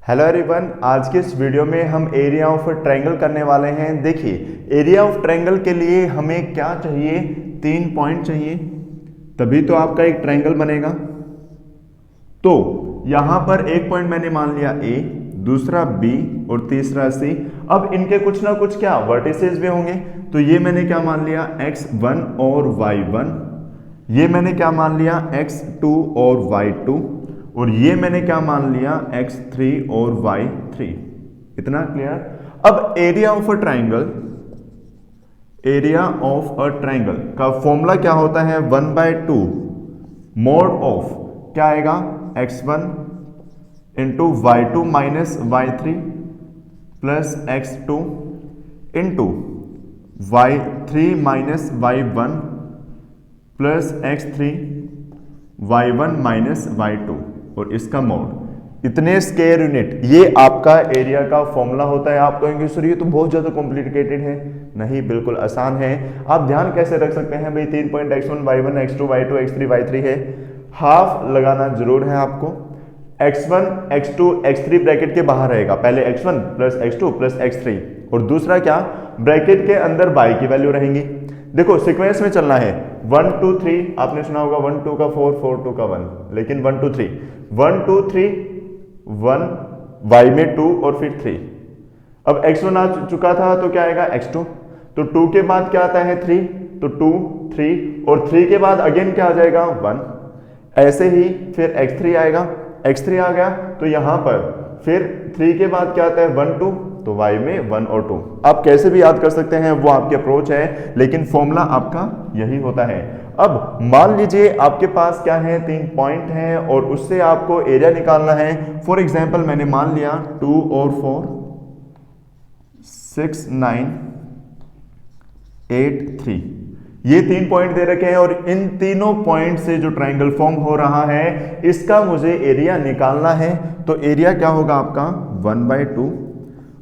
Hello everyone, आज के इस वीडियो में हम एरिया ऑफ ट्रायंगल करने वाले हैं। देखिए, एरिया ऑफ ट्रायंगल के लिए हमें क्या चाहिए? 3 पॉइंट चाहिए, तभी तो आपका एक ट्रायंगल बनेगा। तो यहां पर एक पॉइंट मैंने मान लिया ए, दूसरा बी और तीसरा सी। अब इनके कुछ ना कुछ क्या वर्टिसेस भी होंगे, तो ये मैंने क्या मान लिया x1 और y1, ये मैंने क्या मान लिया x2 और y2, और ये मैंने क्या मान लिया x3 और y3। इतना क्लियर? अब area of a triangle, area of a triangle का फॉर्मूला क्या होता है? 1/2 मोड ऑफ क्या आएगा x1 into y2 minus y3 plus x2 into y3 minus y1 plus x3 y1 minus y2 और इसका मोड। इतने स्क्वायर यूनिट, ये आपका एरिया का फॉर्मूला होता है। आप कहेंगे सर ये तो बहुत ज़्यादा कॉम्प्लिकेटेड है। नहीं, बिल्कुल आसान है। आप ध्यान कैसे रख सकते हैं भाई? 3 point x1 y1 x2 y2 x3 y3 है। हाफ लगाना जरूर है आपको। x1 x2 x3 ब्रैकेट के बाहर रहेगा, पहले x1 plus x2 plus x3, और दूसरा क्या ब्रैकेट के अंदर y की वैल्यू रहेंगी। देखो सीक्वेंस में चलना है, 1 2 3, आपने सुना होगा 1 2 का 4 4 2 का 1, लेकिन 1 2 3 1 2 3 1 y में 2 और फिर 3। अब x1 आ चुका था तो क्या आएगा x2, तो 2 के बाद क्या आता है 3, तो 2 3 और 3 के बाद अगेन क्या आ जाएगा 1। ऐसे ही फिर x3 आएगा, x3 आ गया तो यहां पर फिर 3 के बाद क्या आता है 1 2, तो y में 1 और 2। आप कैसे भी याद कर सकते हैं, वो आपकी अप्रोच है, लेकिन फॉर्मूला आपका यही होता है। अब मान लीजिए आपके पास क्या है 3 पॉइंट हैं और उससे आपको एरिया निकालना है। फॉर एग्जांपल मैंने मान लिया 2 और 4 6 9 8 3, ये 3 पॉइंट दे रखे हैं और इन तीनों पॉइंट से जो ट्राइंगल फॉर्म हो रहा है इसका मुझे एरिया निकालना है। तो एरिया क्या होगा आपका 1/2।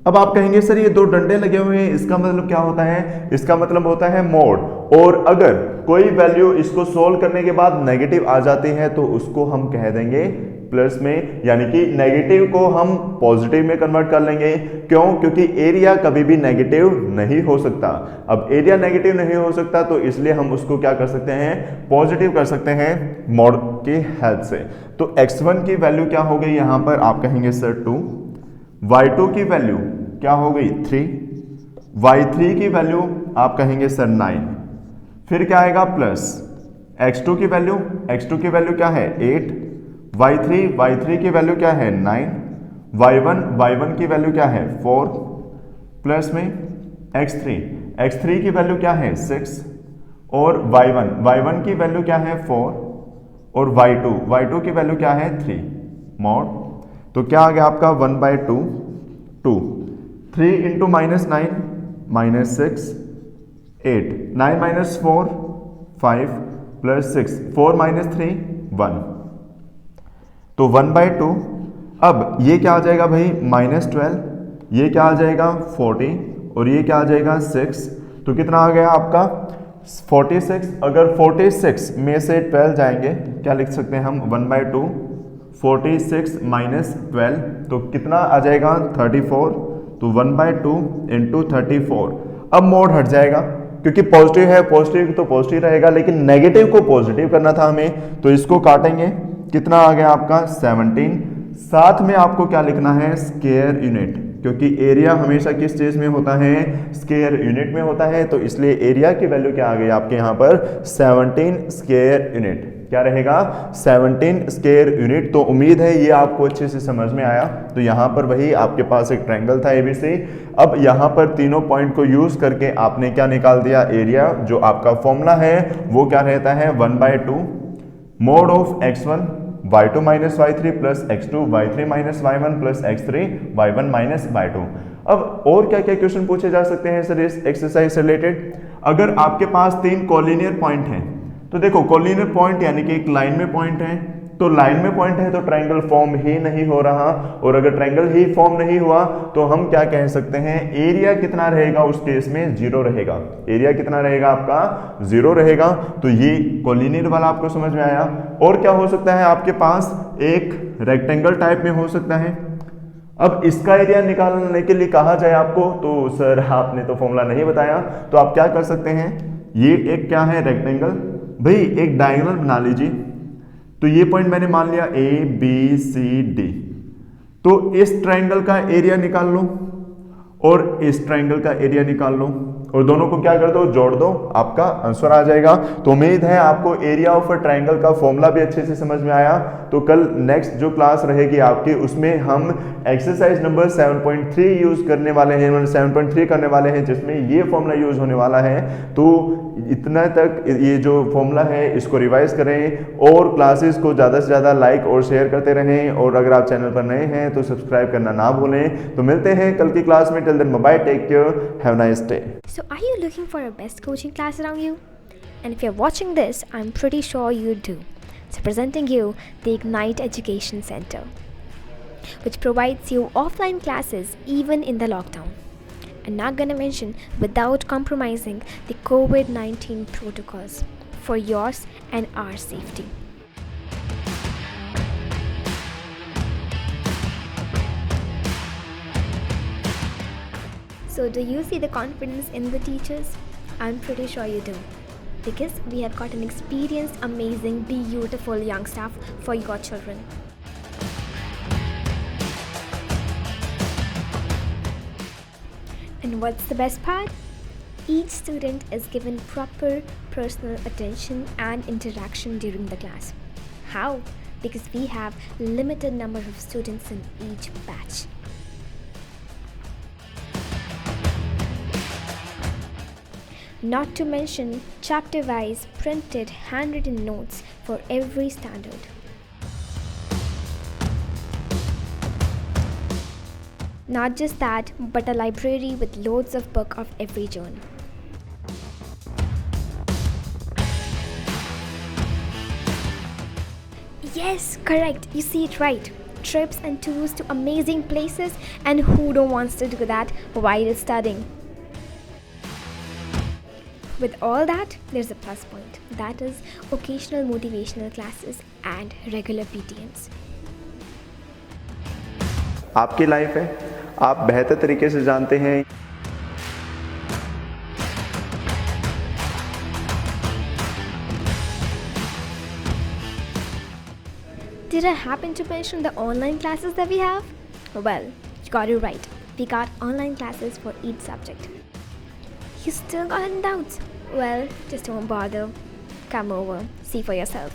अब आप कहेंगे सर ये 2 डंडे लगे हुए हैं, इसका मतलब क्या होता है? इसका मतलब होता है मोड। और अगर कोई वैल्यू इसको सोल्व करने के बाद नेगेटिव आ जाती है तो उसको हम कह देंगे प्लस में, यानी कि नेगेटिव को हम पॉजिटिव में कन्वर्ट कर लेंगे। क्यों? क्योंकि एरिया कभी भी नेगेटिव नहीं हो सकता। अब एरिया नेगेटिव नहीं हो सकता तो इसलिए हम उसको क्या कर सकते हैं? पॉजिटिव कर सकते हैं मॉड की हेल्प से। तो x1 की वैल्यू क्या हो गई यहां पर? आप कहेंगे सर 2, y2 की वैल्यू क्या हो गई 3, y3 की वैल्यू आप कहेंगे सर 9, फिर क्या आएगा प्लस x2 की वैल्यू, x2 की वैल्यू क्या है 8, y3 की वैल्यू क्या है 9, y1 की वैल्यू क्या है 4, प्लस में x3 की वैल्यू क्या है 6, और y1 की वैल्यू क्या है 4, और y2 की वैल्यू क्या है 3 मॉड। तो क्या आ गया आपका 1/2 2, 3 into minus 9 minus 6 8, 9 minus 4 5 plus 6 4 minus 3 1, तो 1/2। अब ये क्या आ जाएगा भाई -12, ये क्या आ जाएगा 40 और ये क्या आ जाएगा 6, तो कितना आ गया आपका 46। अगर 46 में से 12 जाएंगे क्या लिख सकते हैं हम? 1/2 46 माइनस 12, तो कितना आ जाएगा 34, तो 1/2 इंटू 34। अब मोड हट जाएगा क्योंकि पॉजिटिव है, पॉजिटिव तो पॉजिटिव रहेगा, लेकिन नेगेटिव को पॉजिटिव करना था हमें, तो इसको काटेंगे। कितना आ गया आपका 17। साथ में आपको क्या लिखना है? स्क्वायर यूनिट, क्योंकि एरिया हमेशा किस चीज में होता है? स्क्वायर यूनिट में होता है। तो इसलिए एरिया की वैल्यू क्या आ गई आपके यहाँ पर 17 स्क्वायर यूनिट। क्या रहेगा? 17 स्क्वायर यूनिट। तो उम्मीद है ये आपको अच्छे से समझ में आया। तो यहाँ पर वही आपके पास एक ट्रायंगल था एबीसी। अब यहाँ पर तीनों पॉइंट को यूज करके आपने क्या निकाल दिया? एरिया। जो आपका फॉर्मूला है वो क्या रहता है? 1/2 mode of x1 y2 minus y3 plus x2 y3 minus y1 plus x3 y1 minus y2। अब और क्या क्या क्वेश्चन पूछे जा सकते हैं सर इस एक्सरसाइज से रिलेटेड? अगर आपके पास 3 कोलिनियर पॉइंट हैं, तो देखो कोलिनियर पॉइंट यानी कि एक लाइन में पॉइंट है, तो लाइन में पॉइंट है तो ट्रायंगल फॉर्म ही नहीं हो रहा, और अगर ट्रायंगल ही फॉर्म नहीं हुआ तो हम क्या कह सकते हैं? एरिया कितना रहेगा उस केस में? 0 रहेगा। एरिया कितना रहेगा आपका? 0 रहेगा। तो ये कोलिनियर वाला आपको समझ में आया। और क्या हो सकता है आपके पास? एक रेक्टेंगल टाइप में हो सकता है। अब इसका एरिया निकालने के लिए कहा जाए आपको तो सर आपने तो फॉर्मूला नहीं बताया, तो आप क्या कर सकते हैं, ये एक क्या है रेक्टेंगल, भाई एक डायगोनल बना लीजिए। तो ये पॉइंट मैंने मान लिया ए बी सी डी, तो इस ट्रायंगल का एरिया निकाल लो और इस ट्रायंगल का एरिया निकाल लो और दोनों को क्या कर दो, जोड़ दो, आपका आंसर आ जाएगा। तो उम्मीद है आपको एरिया ऑफ अ ट्रायंगल का फॉर्मूला भी अच्छे से समझ में आया। तो कल नेक्स्ट जो क्लास रहेगी आपकी, उसमें हम एक्सरसाइज नंबर 7.3 यूज करने वाले हैं, 7.3 करने वाले हैं, जिसमें ये फॉर्मूला यूज होने वाला है। तो इतना तक ये जो फॉर्मूला है इसको रिवाइज करें और क्लासेस को ज़्यादा से ज़्यादा लाइक और शेयर करते रहें, और अगर आप चैनल पर नए हैं तो सब्सक्राइब करना ना भूलें। तो मिलते हैं कल की क्लास में। Till then bye bye, take care, have a nice day. So, are you looking for a best coaching class around you? And if you're watching this, I'm pretty sure you do. So, presenting you the Ignite Education Center, which provides you offline classes even in the lockdown. And not gonna mention without compromising the COVID-19 protocols for yours and our safety. So, do you see the confidence in the teachers? I'm pretty sure you do, because we have got an experienced, amazing, beautiful young staff for your children. And what's the best part? Each student is given proper personal attention and interaction during the class. How? Because we have limited number of students in each batch. Not to mention chapter-wise printed handwritten notes for every standard. Not just that, but a library with loads of books of every genre. Yes, correct. You see it right. Trips and tours to amazing places, and who don't wants to do that while studying? With all that, there's a plus point. That is occasional motivational classes and regular PTMs. आपकी life है, आप बेहतर तरीके से जानते हैं। Did I happen to mention the online classes that we have? Well, you got it right. We got online classes for each subject. You still got any doubts? Well, just don't bother. Come over, see for yourself.